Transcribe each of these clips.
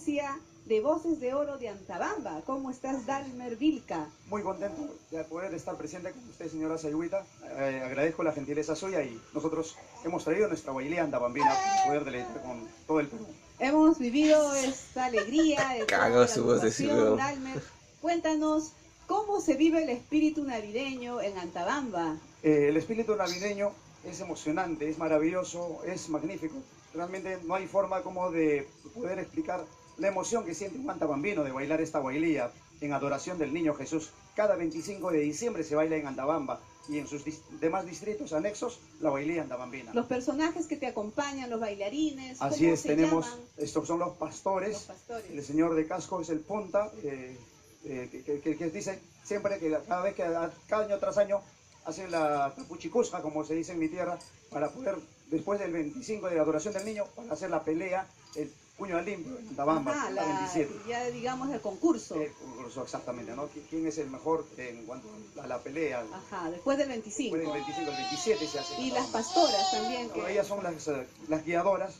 audiencia de Voces de Oro de Antabamba. ¿Cómo estás, Dalmer Vilca? Muy contento de poder estar presente con usted, señora Sayhuita. Agradezco la gentileza suya y nosotros hemos traído nuestra bailía andabambina para poder deleitar con todo el Perú. Hemos vivido esta alegría de toda la su voz de agrupación, Dalmer. Cuéntanos, ¿cómo se vive el espíritu navideño en Antabamba? El espíritu navideño es emocionante, es maravilloso, es magnífico. Realmente no hay forma como de poder explicar la emoción que siente un antabambino de bailar esta bailía en adoración del Niño Jesús. Cada 25 de diciembre se baila en Antabamba y en sus demás distritos anexos la bailía andabambina. Los personajes que te acompañan, los bailarines, Así es, tenemos, llaman? estos son los pastores. El señor de casco es el punta, que dice siempre que cada vez que cada año tras año hacen la tapuchicusca, como se dice en mi tierra, para poder, después del 25 de la adoración del niño, para hacer la pelea, el puño al limpio en Antabamba, la 27. Ya digamos el concurso. El concurso, exactamente, ¿no? ¿Quién es el mejor en cuanto a la pelea? Ajá, después del 25. Después del 25, el 27 se hace. Y las pastoras también. No, ellas son las guiadoras.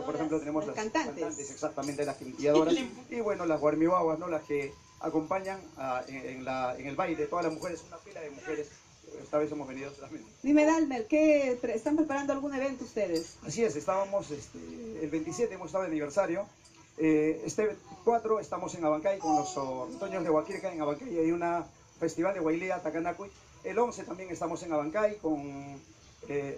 Por ejemplo, tenemos las cantantes, exactamente, las guiadoras. Y bueno, las guarmibaguas, ¿no? Las que acompañan en el baile, todas las mujeres, una fila de mujeres. Esta vez hemos venido solamente. Dime, Dalmer, ¿están preparando algún evento ustedes? Así es, estábamos el 27, hemos estado de aniversario. Este 4 estamos en Abancay con los Toños de Huaquirca. En Abancay hay una festival de bailía Tacanacuy. El 11 también estamos en Abancay con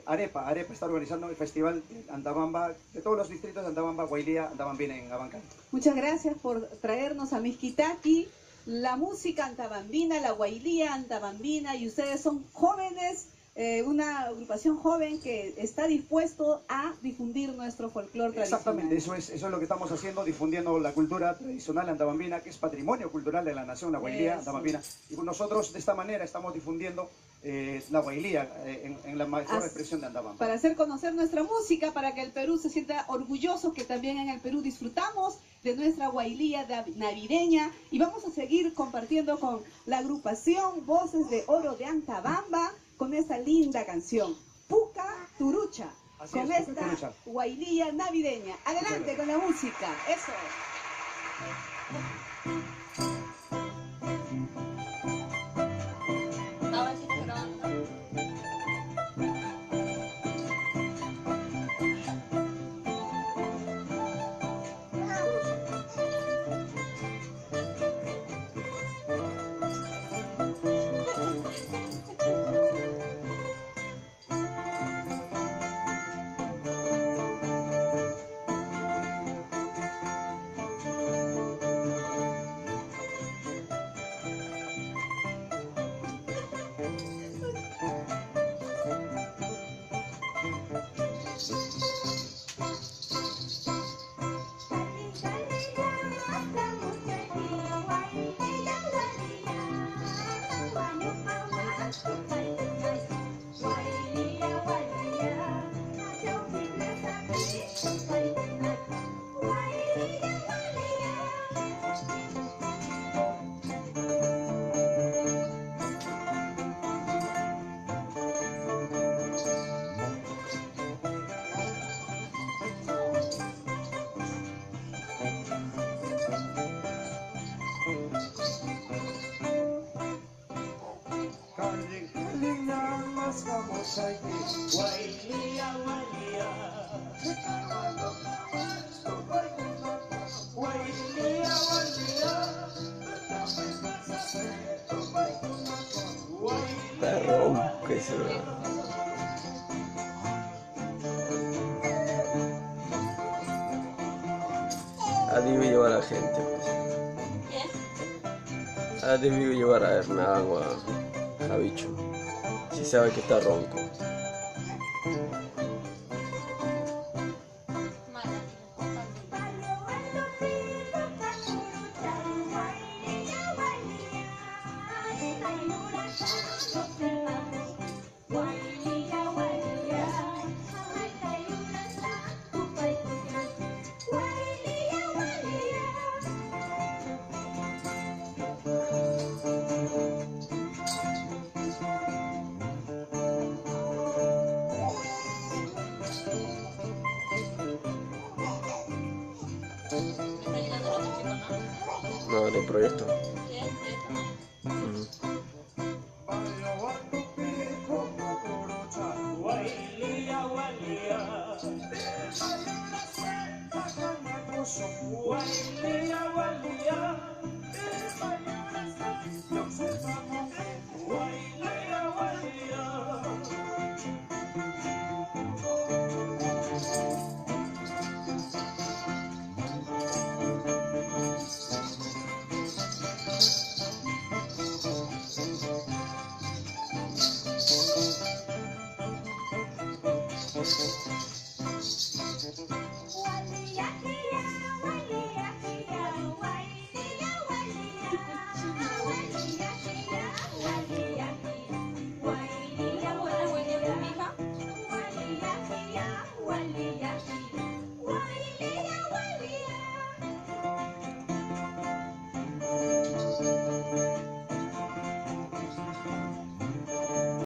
Arepa. Arepa está organizando el festival Antabamba, de todos los distritos de Antabamba, bailía Antabambina en Abancay. Muchas gracias por traernos a Mixquitaqui la música antabambina, la guailía antabambina, y ustedes son jóvenes, una agrupación joven que está dispuesto a difundir nuestro folclore tradicional. Exactamente, eso es lo que estamos haciendo, difundiendo la cultura tradicional antabambina, que es patrimonio cultural de la nación, la guailía antabambina. Y nosotros de esta manera estamos difundiendo la guailía en la mejor expresión de Antabamba. Para hacer conocer nuestra música, para que el Perú se sienta orgulloso que también en el Perú disfrutamos de nuestra guailía navideña, y vamos a seguir compartiendo con la agrupación Voces de Oro de Antabamba con esta linda canción, Puca Turucha, con esta guailía navideña. Adelante con la música, eso. Está ronco ese. Ha debido llevar a la gente, pues. Ha debido llevar a Hernán o a Bicho. Si sabe que está ronco. No, del proyecto. Ujú.